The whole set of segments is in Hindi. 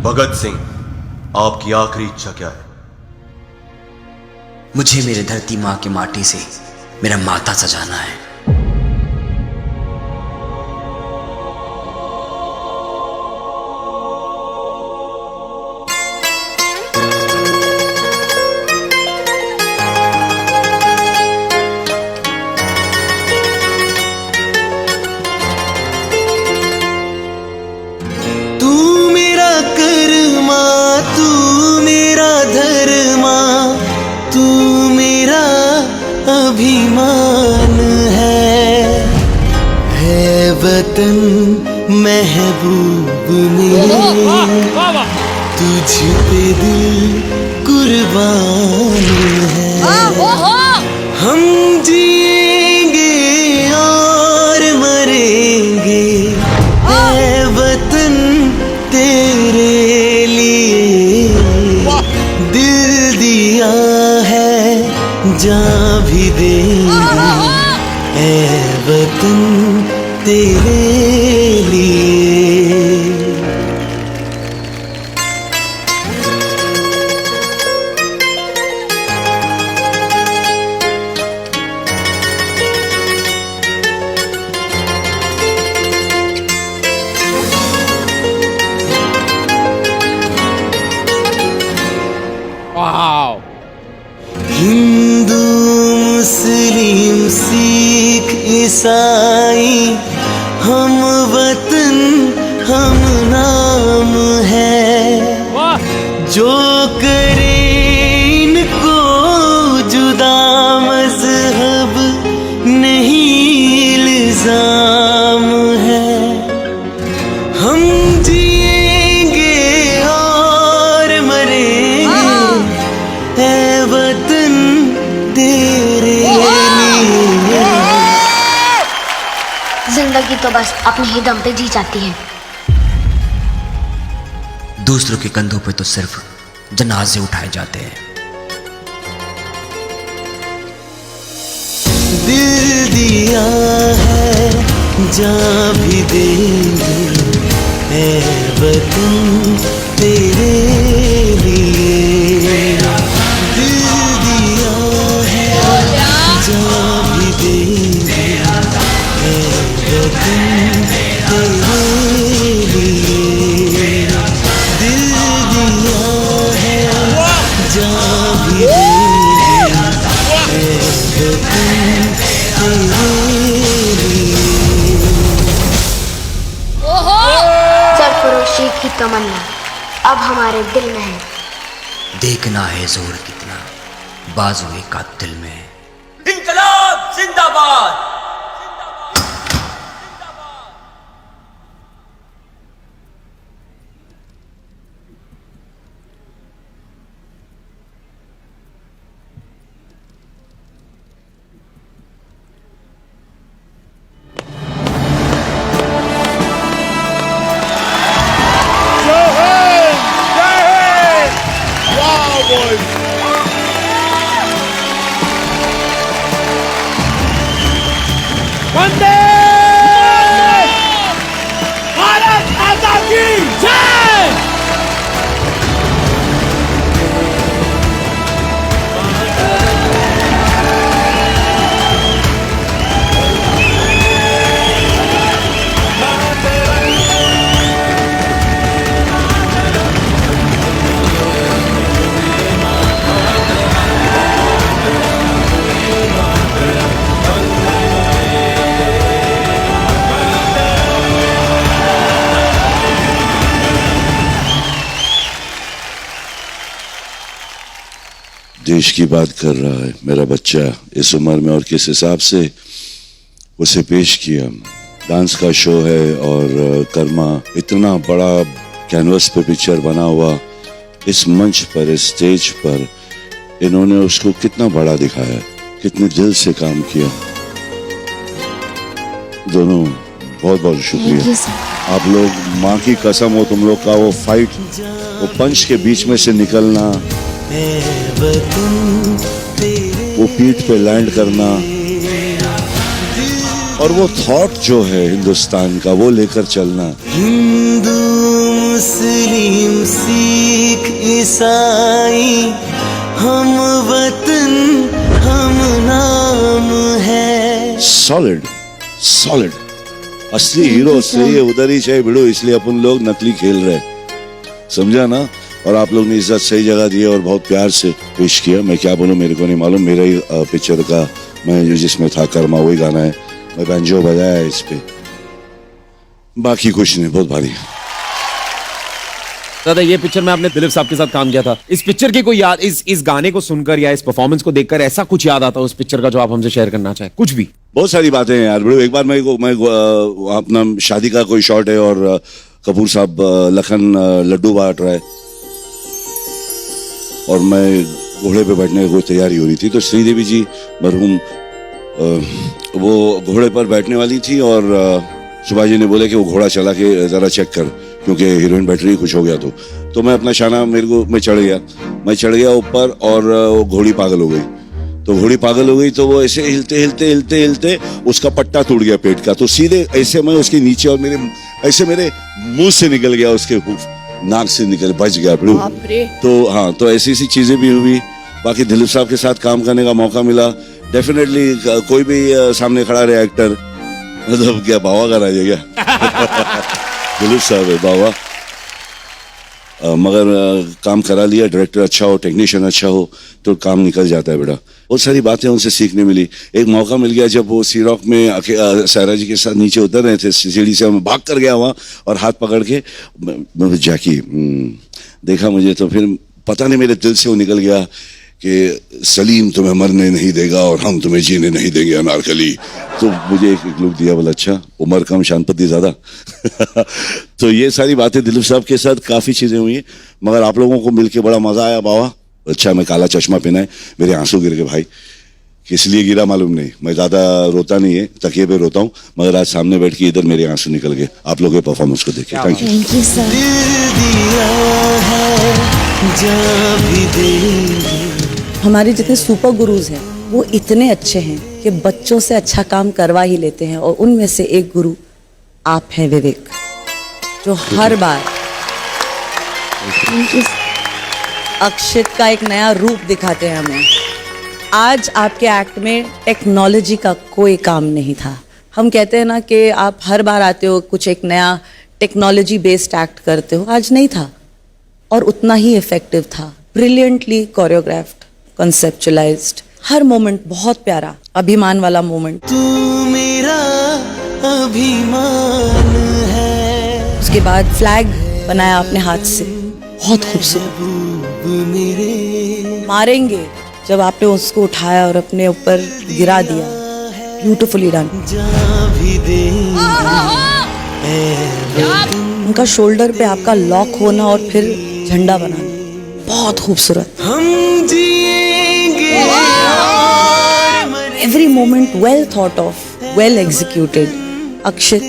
भगत सिंह, आपकी आखिरी इच्छा क्या है? मुझे मेरे धरती माँ की माटी से मेरा माथा सजाना है। अभिमान है वतन महबूब में, तुझ पे दिल कुर्बान है। हम जिएंगे और मरेंगे है वतन तेरे लिए, दिल दिया है जान भी देंगे ऐ वतन तेरे लिए। हिंदू मुस्लिम सिख ईसाई हम वतन हम नाम है, जो करे इनको जुदा मजहब नहीं इल्जाम है। हम जिएंगे और मरेंगे है वतन तेरे लिए। जिंदगी तो बस अपने ही दम पे जी जाती है। दूसरों के कंधों पे तो सिर्फ जनाजे उठाए जाते हैं। दिल दिया है जान भी देंगे है वतन तेरे लिए, दिल दिया है जान भी देंगे है वतन तेरे लिए, दिल दिया है जान भी देंगे है वतन तेरे लिए। सरफरोशी की तमन्ना अब हमारे दिल में है, देखना है जोर कितना बाजुए का दिल में। इंकलाब जिंदाबाद। वंदे भारत माता की जय। देश की बात कर रहा है मेरा बच्चा इस उम्र में, और किस हिसाब से उसे पेश किया। डांस का शो है और कर्मा इतना बड़ा कैनवस पे पिक्चर बना हुआ, इस मंच पर इस स्टेज पर इन्होंने उसको कितना बड़ा दिखाया, कितने दिल से काम किया। दोनों बहुत बहुत शुक्रिया। आप लोग माँ की कसम हो, तुम लोग का वो फाइट, वो पंच के बीच में से निकलना, वो पीठ पे लैंड करना, और वो थॉट जो है हिंदुस्तान का वो लेकर चलना। हिंदू मुस्लिम सिख ईसाई हम वतन हम नाम है। सॉलिड सॉलिड असली हीरो से ये उधर ही चाहे भिड़ो, इसलिए अपन लोग नकली खेल रहे, समझा ना। और आप लोग ने इज्जत सही जगह दी और बहुत प्यार से पेश किया। मैं क्या बोलूं, मेरे को नहीं मालूम। मेरा ही पिक्चर का मैं जो जिसमें था कर्मा वही गाना है, मैं बैंजो बजाया है इस पे, बाकी कुछ नहीं। बहुत भारी। दादा ये पिक्चर में आपने दिलीप साहब के साथ काम किया था, इस पिक्चर की कोई याद, इस गाने को सुनकर या इस परफॉर्मेंस को देखकर ऐसा कुछ याद आता उस पिक्चर का जो आप हमसे शेयर करना चाहें? कुछ भी। बहुत सारी बातें हैं यार बड़े। एक बार मैं अपना शादी का कोई शॉट है और कपूर साहब लखन लड्डू बांट रहा है और मैं घोड़े पे बैठने की कोई तैयारी हो रही थी, तो श्रीदेवी जी मरहूम वो घोड़े पर बैठने वाली थी और सुभाष जी ने बोले कि वो घोड़ा चला के जरा चेक कर, क्योंकि हीरोइन बैटरी कुछ हो गया। तो मैं अपना शाना मैं चढ़ गया ऊपर और वो घोड़ी पागल हो गई। तो घोड़ी पागल हो गई तो वो ऐसे हिलते उसका पट्टा टूट गया पेट का, तो सीधे ऐसे मैं उसके नीचे और मेरे मुंह से निकल गया, उसके नाक से निकल बच गया। तो हाँ, तो ऐसी चीजें भी हुई। बाकी दिलीप साहब के साथ काम करने का मौका मिला। डेफिनेटली कोई भी सामने खड़ा रहे एक्टर, मतलब क्या बावा का राजा क्या दिलीप साहब है बावा। मगर काम करा लिया, डायरेक्टर अच्छा हो, टेक्नीशियन अच्छा हो तो काम निकल जाता है बेटा। बहुत सारी बातें उनसे सीखने मिली। एक मौका मिल गया जब वो सी रॉक में सायरा जी के साथ नीचे उतर रहे थे सीढ़ी से, मैं भाग कर गया वहाँ और हाथ पकड़ के जैकी देखा मुझे, तो फिर पता नहीं मेरे दिल से वो निकल गया कि सलीम तुम्हें मरने नहीं देगा और हम तुम्हें जीने नहीं देंगे अनारकली। तो मुझे एक लुक दिया, बोला अच्छा उम्र कम शानपति ज्यादा तो ये सारी बातें दिलीप साहब के साथ काफी चीजें हुई, मगर आप लोगों को मिलके बड़ा मजा आया बाबा। अच्छा मैं काला चश्मा पहना है, मेरे आंसू गिर गए भाई। किस लिए गिरा मालूम नहीं, मैं ज्यादा रोता नहीं है, तकिए पे रोता हूँ, मगर आज सामने बैठ के इधर मेरे आंसू निकल गए आप लोगों के परफॉर्मेंस को देखे। Thank you. दिल दिया है जहाँ भी देंगे। हमारे जितने सुपर गुरुज हैं वो इतने अच्छे हैं कि बच्चों से अच्छा काम करवा ही लेते हैं, और उनमें से एक गुरु आप हैं विवेक, जो हर बार अक्षित का एक नया रूप दिखाते हैं हमें। आज आपके एक्ट में टेक्नोलॉजी का कोई काम नहीं था। हम कहते हैं ना कि आप हर बार आते हो कुछ एक नया टेक्नोलॉजी बेस्ड एक्ट करते हो, आज नहीं था और उतना ही इफेक्टिव था। ब्रिलियंटली कोरियोग्राफ्ड, कंसेप्चुअलाइज्ड, हर मोमेंट बहुत प्यारा, अभिमान वाला मोमेंट। तू मेरा अभिमान है। उसके बाद फ्लैग बनाया अपने हाथ से, बहुत खूबसूरत। मारेंगे जब आपने उसको उठाया और अपने ऊपर गिरा दिया, ब्यूटिफुली डन। उनका शोल्डर पे आपका लॉक होना और फिर झंडा बनाना, बहुत खूबसूरत। हम जिएंगे every moment well thought of, well executed. अक्षित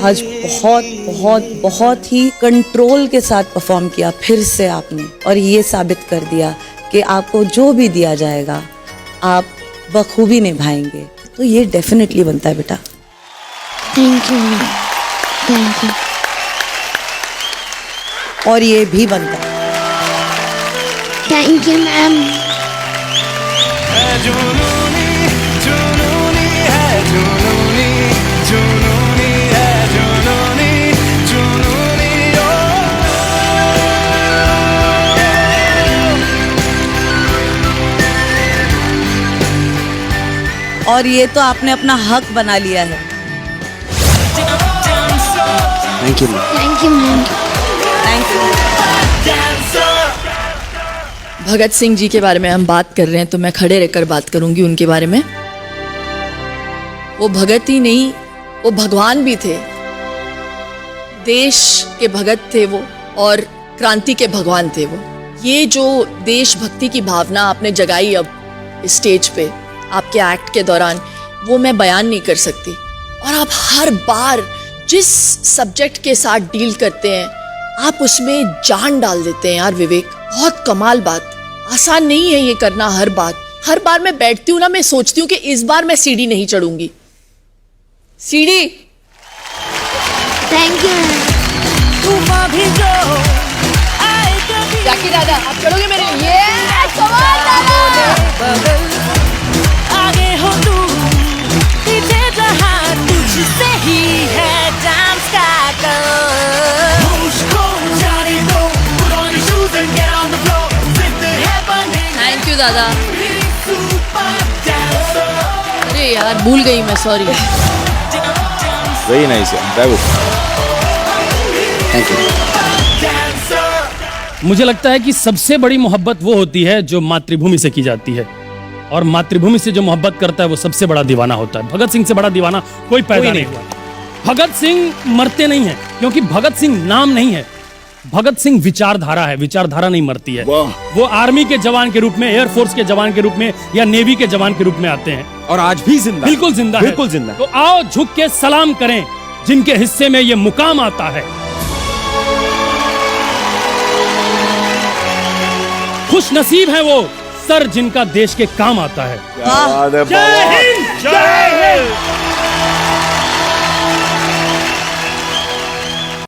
आज बहुत बहुत बहुत ही कंट्रोल के साथ परफॉर्म किया फिर से आपने, और ये साबित कर दिया कि आपको जो भी दिया जाएगा आप बखूबी निभाएंगे। तो ये डेफिनेटली बनता है बेटा। Thank you, thank you. और ये भी बनता है। Thank you ma'am. और ये तो आपने अपना हक बना लिया है। Thank you thank you ma'am. Thank you. Bhagat Singh ji के बारे में हम बात कर रहे हैं तो मैं खड़े रहकर बात करूंगी उनके बारे में। वो भगत ही नहीं, वो भगवान भी थे। देश के भगत थे वो और क्रांति के भगवान थे वो। ये जो देशभक्ति की भावना आपने जगाई अब स्टेज पे आपके एक्ट के दौरान, वो मैं बयान नहीं कर सकती। और आप हर बार जिस सब्जेक्ट के साथ डील करते हैं आप उसमें जान डाल देते हैं यार विवेक। बहुत कमाल बात, आसान नहीं है ये करना। हर बार मैं बैठती हूँ ना, मैं सोचती हूँ कि इस बार मैं सीढ़ी नहीं चढ़ूंगी। सीढ़ी। Thank you. भी जो आए कभी जाकी दादा आप चलोगे मेरे लिए कमाल दादा आगे हो तू पीछे जहाँ तुझसे ही है डांस का कल मुझको जाने दो put on your shoes and get on the floor with the happening thank you दादा super dancer अरे यार भूल गई मैं sorry very nice thank you. मुझे लगता है कि सबसे बड़ी मोहब्बत वो होती है जो मातृभूमि से की जाती है, और मातृभूमि से जो मोहब्बत करता है वो सबसे बड़ा दीवाना होता है। भगत सिंह से बड़ा दीवाना कोई पैदा नहीं हुआ। भगत सिंह मरते नहीं है, क्योंकि भगत सिंह नाम नहीं है, भगत सिंह विचारधारा है। विचारधारा नहीं मरती है। वो आर्मी के जवान के रूप में, एयरफोर्स के जवान के रूप में या नेवी के जवान के रूप में आते हैं, और आज भी जिंदा, बिल्कुल जिंदा है। बिल्कुल जिंदा। तो आओ झुक के सलाम करें जिनके हिस्से में ये मुकाम आता है। खुश नसीब है वो सर जिनका देश के काम आता है। हाँ। जय हिंद, जय हिंद।